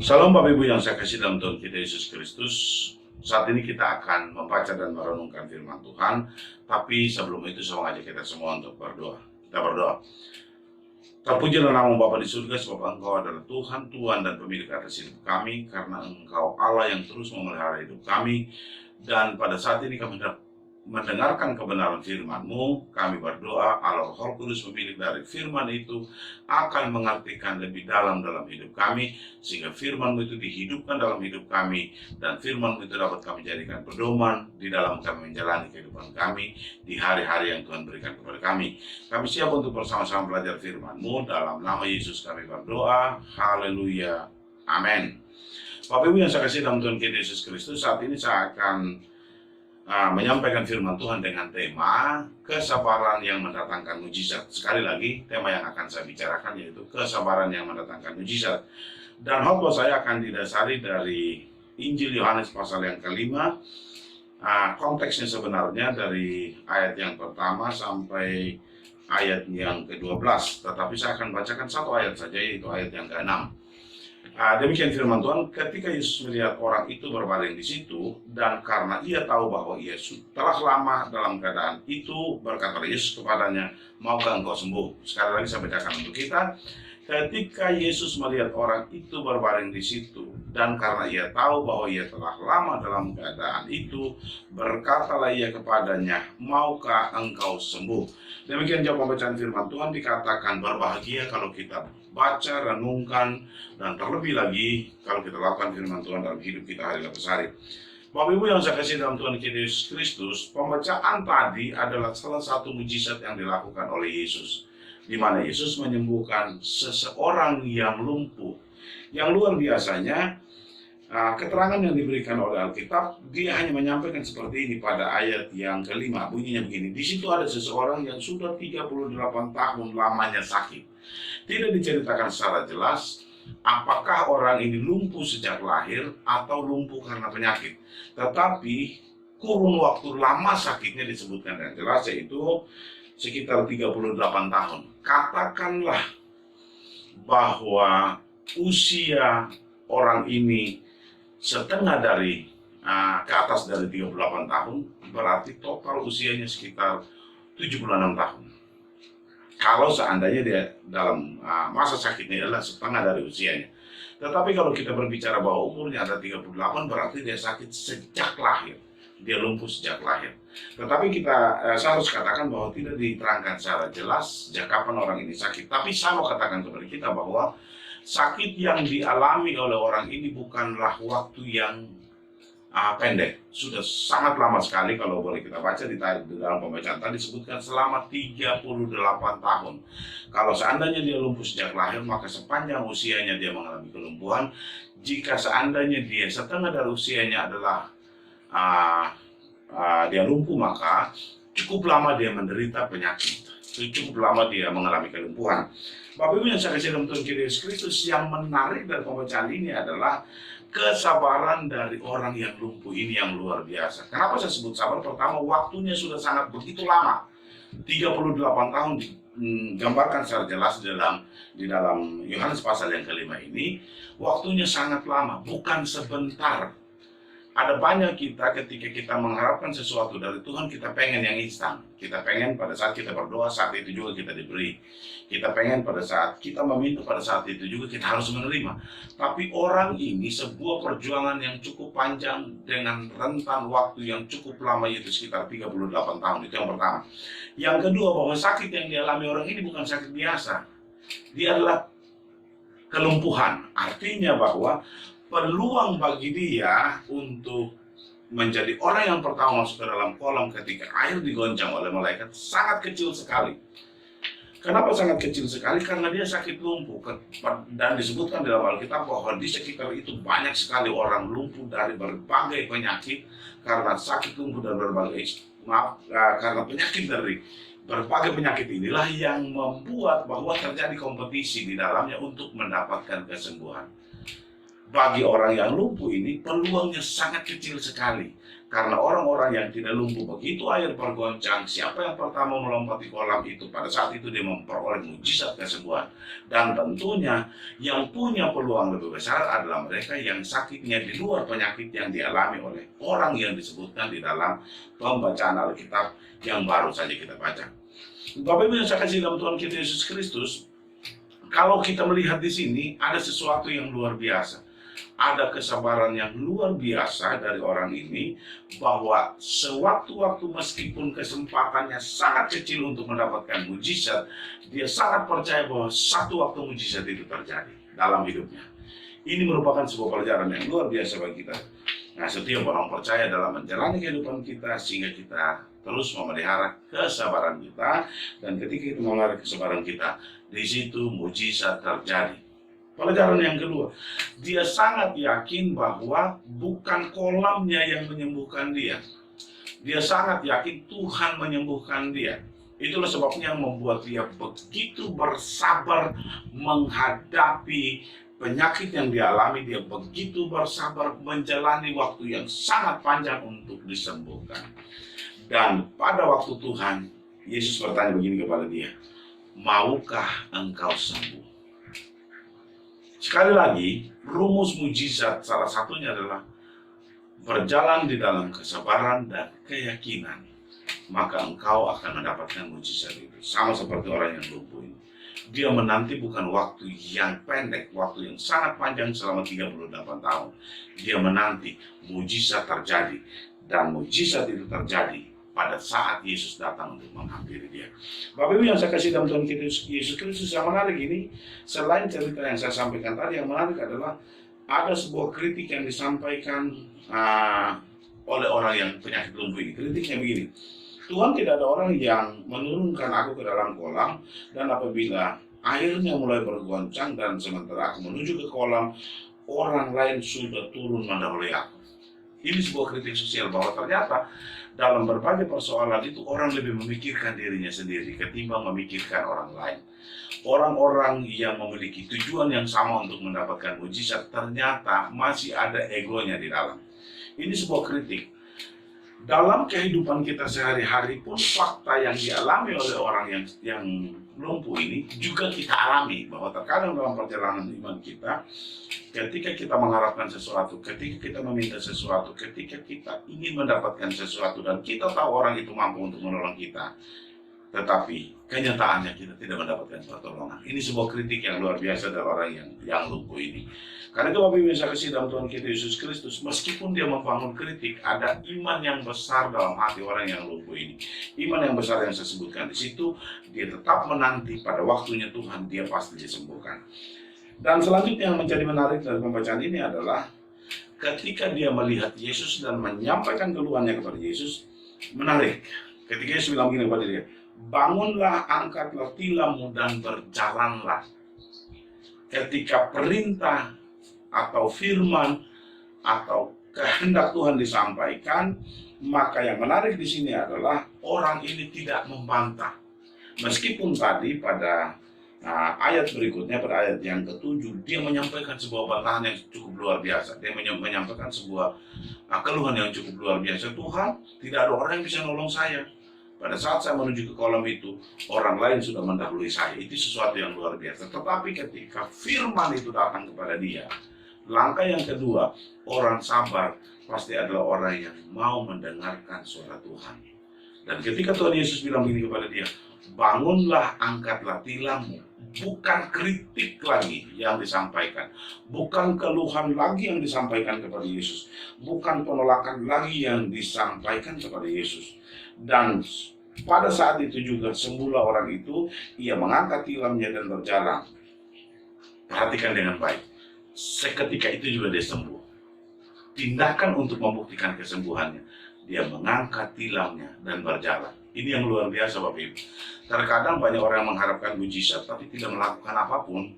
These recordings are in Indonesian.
Salam Bapak Ibu yang saya kasih dalam Tuhan kita Yesus Kristus. Saat ini kita akan membaca dan merenungkan firman Tuhan. Tapi sebelum itu saya mengajak kita semua untuk berdoa. Kita berdoa. Terpujilah nama Bapa di surga, sebab Engkau adalah Tuhan, Tuhan dan pemilik atas hidup kami. Karena Engkau Allah yang terus memelihara hidup kami. Dan pada saat ini kami mendengarkan kebenaran firman-Mu, kami berdoa Allah Roh Kudus pemilik dari firman itu akan mengartikan lebih dalam hidup kami, sehingga firman-Mu itu dihidupkan dalam hidup kami, dan firman-Mu itu dapat kami jadikan pedoman di dalam kami menjalani kehidupan kami di hari-hari yang Tuhan berikan kepada kami. Kami siap untuk bersama-sama belajar firman-Mu. Dalam nama Yesus kami berdoa. Haleluya. Amin. Bapak Ibu yang saya kasih dalam Tuhan kita Yesus Kristus, saat ini saya akan menyampaikan firman Tuhan dengan tema kesabaran yang mendatangkan mujizat. Sekali lagi, tema yang akan saya bicarakan yaitu kesabaran yang mendatangkan mujizat. Dan khotbah saya akan didasari dari Injil Yohanes pasal yang kelima. Konteksnya sebenarnya dari ayat yang pertama sampai ayat yang ke-12. Tetapi saya akan bacakan satu ayat saja, yaitu ayat yang ke-6. Demikian firman Tuhan, ketika Yesus melihat orang itu berbaring di situ, dan karena ia tahu bahwa ia telah lama dalam keadaan itu, berkata Yesus kepadanya, maukah engkau sembuh? Sekali lagi saya bacakan untuk kita. Ketika Yesus melihat orang itu berbaring di situ, dan karena ia tahu bahwa ia telah lama dalam keadaan itu, berkatalah ia kepadanya, maukah engkau sembuh? Demikian jawab pembacaan firman Tuhan. Dikatakan berbahagia kalau kita baca, renungkan, dan terlebih lagi kalau kita lakukan firman Tuhan dalam hidup kita hari lepas hari. Bapak Ibu yang saya kasih dalam Tuhan kita Yesus Kristus, pembacaan tadi adalah salah satu mujizat yang dilakukan oleh Yesus, di mana Yesus menyembuhkan seseorang yang lumpuh. Yang luar biasanya, keterangan yang diberikan oleh Alkitab, dia hanya menyampaikan seperti ini pada ayat yang kelima. Bunyinya begini, di situ ada seseorang yang sudah 38 tahun lamanya sakit. Tidak diceritakan secara jelas apakah orang ini lumpuh sejak lahir atau lumpuh karena penyakit. Tetapi kurun waktu lama sakitnya disebutkan dengan jelas, yaitu sekitar 38 tahun. Katakanlah bahwa usia orang ini setengah dari ke atas dari 38 tahun, berarti total usianya sekitar 76 tahun. Kalau seandainya dia dalam masa sakitnya adalah setengah dari usianya. Tetapi kalau kita berbicara bahwa umurnya ada 38, berarti dia sakit sejak lahir. Dia lumpuh sejak lahir. Tetapi saya harus katakan bahwa tidak diterangkan secara jelas sejak kapan orang ini sakit. Tapi saya mau katakan kepada kita bahwa sakit yang dialami oleh orang ini bukanlah waktu yang pendek. Sudah sangat lama sekali. Kalau boleh kita baca di dalam pembacaan tadi disebutkan selama 38 tahun. Kalau seandainya dia lumpuh sejak lahir, maka sepanjang usianya dia mengalami kelumpuhan. Jika seandainya dia setengah dari usianya adalah dia lumpuh, maka cukup lama dia menderita penyakit. Cukup lama dia mengalami kelumpuhan. Bapak Ibu yang saya kasih dalam Tuhan Yesus Kristus, yang menarik dari pembacaan ini adalah kesabaran dari orang yang lumpuh ini yang luar biasa. Kenapa saya sebut sabar? Pertama, waktunya sudah sangat begitu lama. 38 tahun digambarkan secara jelas di dalam Yohanes pasal yang kelima ini. Waktunya sangat lama, bukan sebentar. Ada banyak kita ketika kita mengharapkan sesuatu dari Tuhan, kita pengen yang instan. Kita pengen pada saat kita berdoa, saat itu juga kita diberi. Kita pengen pada saat kita meminta, pada saat itu juga kita harus menerima. Tapi orang ini sebuah perjuangan yang cukup panjang dengan rentan waktu yang cukup lama, yaitu sekitar 38 tahun. Itu yang pertama. Yang kedua, bahwa sakit yang dialami orang ini bukan sakit biasa. Dia adalah kelumpuhan. Artinya bahwa peluang bagi dia untuk menjadi orang yang pertama masuk ke dalam kolam ketika air digoncang oleh malaikat sangat kecil sekali. Kenapa sangat kecil sekali? Karena dia sakit lumpuh. Dan disebutkan dalam Alkitab bahwa di sekitar itu banyak sekali orang lumpuh dari berbagai penyakit. Karena sakit lumpuh dan karena penyakit dari berbagai penyakit inilah yang membuat bahwa terjadi kompetisi di dalamnya untuk mendapatkan kesembuhan. Bagi orang yang lumpuh ini peluangnya sangat kecil sekali. Karena orang-orang yang tidak lumpuh, begitu air bergoncang, siapa yang pertama melompati kolam itu, pada saat itu dia memperoleh mujizat kesembuhan. Dan tentunya yang punya peluang lebih besar adalah mereka yang sakitnya di luar penyakit yang dialami oleh orang yang disebutkan di dalam pembacaan Alkitab yang baru saja kita baca. Bapak Ibu yang saya kasih dalam Tuhan kita Yesus Kristus, kalau kita melihat di sini ada sesuatu yang luar biasa. Ada kesabaran yang luar biasa dari orang ini, bahwa sewaktu-waktu meskipun kesempatannya sangat kecil untuk mendapatkan mujizat, dia sangat percaya bahwa satu waktu mujizat itu terjadi dalam hidupnya. Ini merupakan sebuah pelajaran yang luar biasa bagi kita. Nah, setiap orang percaya dalam menjalani kehidupan kita, sehingga kita terus memelihara kesabaran kita, dan ketika kita memelihara kesabaran kita, di situ mujizat terjadi. Pelajaran yang kedua, dia sangat yakin bahwa bukan kolamnya yang menyembuhkan dia. Dia sangat yakin Tuhan menyembuhkan dia. Itulah sebabnya yang membuat dia begitu bersabar menghadapi penyakit yang dialami. Dia begitu bersabar menjalani waktu yang sangat panjang untuk disembuhkan. Dan pada waktu Tuhan, Yesus bertanya begini kepada dia, maukah engkau sembuh? Sekali lagi, rumus mujizat salah satunya adalah berjalan di dalam kesabaran dan keyakinan. Maka engkau akan mendapatkan mujizat itu. Sama seperti orang yang lumpuh ini. Dia menanti bukan waktu yang pendek, waktu yang sangat panjang selama 38 tahun. Dia menanti mujizat terjadi. Dan mujizat itu terjadi pada saat Yesus datang untuk menghampiri dia. Bapak Ibu yang saya kasih dalam Tuhan kita Yesus Kristus, yang menarik ini, selain cerita yang saya sampaikan tadi, yang menarik adalah ada sebuah kritik yang disampaikan oleh orang yang penyakit lumpuh ini. Kritiknya begini, Tuhan, tidak ada orang yang menurunkan aku ke dalam kolam, dan apabila airnya mulai bergoncang dan sementara aku menuju ke kolam, orang lain sudah turun mendahului aku. Ini sebuah kritik sosial, bahwa ternyata dalam berbagai persoalan itu orang lebih memikirkan dirinya sendiri ketimbang memikirkan orang lain. Orang-orang yang memiliki tujuan yang sama untuk mendapatkan mujizat ternyata masih ada egonya di dalam. Ini sebuah kritik. Dalam kehidupan kita sehari-hari pun, fakta yang dialami oleh orang yang lumpuh ini juga kita alami, bahwa terkadang dalam perjalanan iman kita, ketika kita mengharapkan sesuatu, ketika kita meminta sesuatu, ketika kita ingin mendapatkan sesuatu, dan kita tahu orang itu mampu untuk menolong kita, tetapi kenyataannya kita tidak mendapatkan pertolongan. Ini sebuah kritik yang luar biasa dari orang yang lumpuh ini. Karena itu Bapak Ibu yang saya kasih dalam Tuhan kita Yesus Kristus, meskipun dia membangun kritik, ada iman yang besar dalam hati orang yang lumpuh ini. Iman yang besar yang saya sebutkan di situ, dia tetap menanti pada waktunya Tuhan, dia pasti disembuhkan. Dan selanjutnya yang menjadi menarik dari pembacaan ini adalah ketika dia melihat Yesus dan menyampaikan keluhannya kepada Yesus, menarik. Ketika Yesus bilang begini kepada dia, bangunlah, angkatlah tilammu dan berjalanlah. Ketika perintah atau firman atau kehendak Tuhan disampaikan, maka yang menarik di sini adalah orang ini tidak membantah. Meskipun tadi pada ayat berikutnya, pada ayat yang ke-7, dia menyampaikan sebuah bantahan yang cukup luar biasa. Dia menyampaikan sebuah keluhan yang cukup luar biasa. Tuhan, tidak ada orang yang bisa nolong saya. Pada saat saya menuju ke kolam itu, orang lain sudah mendahului saya. Itu sesuatu yang luar biasa. Tetapi ketika firman itu datang kepada dia, langkah yang kedua, orang sabar pasti adalah orang yang mau mendengarkan suara Tuhan. Dan ketika Tuhan Yesus bilang begini kepada dia, bangunlah, angkatlah tilammu. Bukan kritik lagi yang disampaikan, bukan keluhan lagi yang disampaikan kepada Yesus, bukan penolakan lagi yang disampaikan kepada Yesus. Dan pada saat itu juga semula orang itu, ia mengangkat tilamnya dan berjalan. Perhatikan dengan baik. Seketika itu juga dia sembuh. Tindakan untuk membuktikan kesembuhannya, dia mengangkat tilamnya dan berjalan. Ini yang luar biasa Bapak Ibu. Terkadang banyak orang yang mengharapkan mujizat tapi tidak melakukan apapun.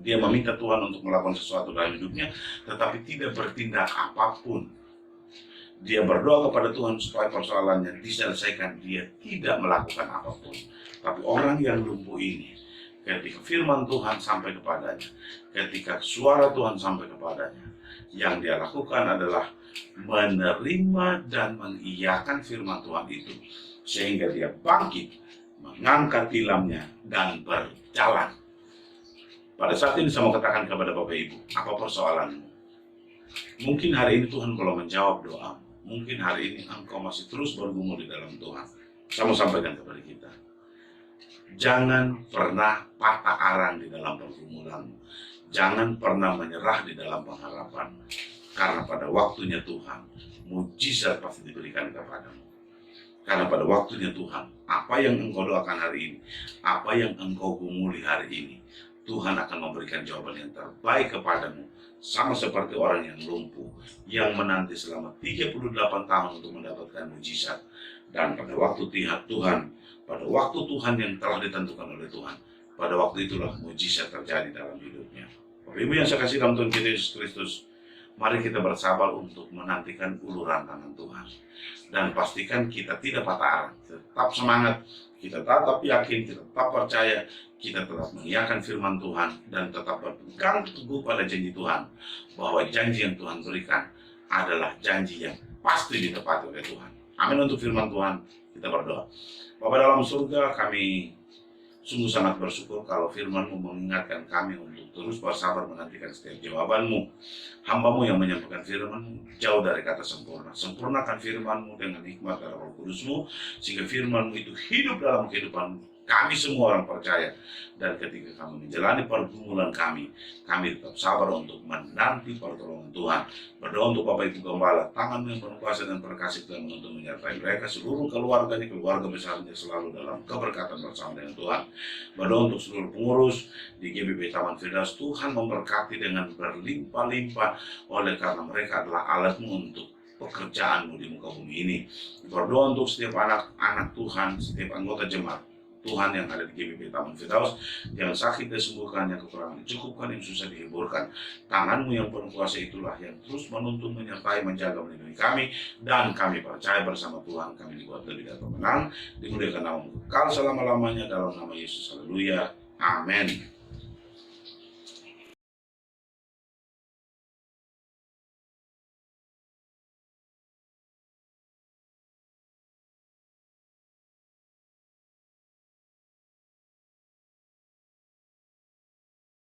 Dia meminta Tuhan untuk melakukan sesuatu dalam hidupnya, tetapi tidak bertindak apapun. Dia berdoa kepada Tuhan supaya persoalannya diselesaikan, dia tidak melakukan apapun. Tapi orang yang lumpuh ini, ketika firman Tuhan sampai kepadanya, ketika suara Tuhan sampai kepadanya, Yang dia lakukan adalah menerima dan mengiyakan firman Tuhan itu, sehingga dia bangkit, mengangkat tilamnya, dan berjalan. Pada saat ini saya mau katakan kepada Bapak Ibu, apa persoalanmu? Mungkin hari ini Tuhan belum menjawab doa. Mungkin hari ini engkau masih terus bergumul di dalam Tuhan. Saya mau sampaikan kepada kita, jangan pernah patah arang di dalam pergumulanmu. Jangan pernah menyerah di dalam pengharapan. Karena pada waktunya Tuhan, mujizat pasti diberikan kepadamu. Karena pada waktunya Tuhan, apa yang engkau doakan hari ini, apa yang engkau gumuli hari ini, Tuhan akan memberikan jawaban yang terbaik kepadamu. Sama seperti orang yang lumpuh, yang menanti selama 38 tahun untuk mendapatkan mujizat. Dan pada waktu Tuhan, pada waktu Tuhan yang telah ditentukan oleh Tuhan, pada waktu itulah mujizat terjadi dalam hidupnya. Bapak Ibu yang saya kasih dalam Tuhan kita Yesus Kristus, mari kita bersabar untuk menantikan uluran tangan Tuhan. Dan pastikan kita tidak patah arang, tetap semangat, kita tetap yakin, kita tetap percaya, kita tetap mengiyakan firman Tuhan, dan tetap berpegang teguh pada janji Tuhan, bahwa janji yang Tuhan berikan adalah janji yang pasti ditepati oleh Tuhan. Amin untuk firman Tuhan, kita berdoa. Bapa dalam surga, kami sungguh sangat bersyukur kalau firman-Mu mengingatkan kami untuk terus bersabar menantikan setiap jawaban-Mu. Hamba-Mu yang menyampaikan firman-Mu jauh dari kata sempurna. Sempurnakan firman-Mu dengan hikmat dari Roh Kudus-Mu, sehingga firman-Mu itu hidup dalam kehidupan kami semua orang percaya. Dan ketika kami menjalani pergumulan kami tetap sabar untuk menanti pertolongan Tuhan. Berdoa untuk Bapak Ibu Gembala, tangan yang penuh kuasa dan berkasih Tuhan menuntun menyertai mereka, seluruh keluarganya, keluarga besarnya selalu dalam keberkatan bersama dengan Tuhan. Berdoa untuk seluruh pengurus di GBB Taman Firdaus, Tuhan memberkati dengan berlimpah-limpah, oleh karena mereka adalah alat-Mu untuk pekerjaan-Mu di muka bumi ini. Berdoa untuk setiap anak-anak Tuhan, setiap anggota jemaat Tuhan yang ada di GBB Taman Firdaus, yang sakit disembuhkan, yang kekurangan dicukupkan, yang susah dihiburkan. Tangan-Mu yang penuh kuasa itulah yang terus menuntun, menyertai, menjaga, melindungi kami, dan kami percaya bersama Tuhan kami dibuat lebih dari pemenang. Dimuliakan nama-Mu kekal selama-lamanya dalam nama Yesus. Haleluya. Amin.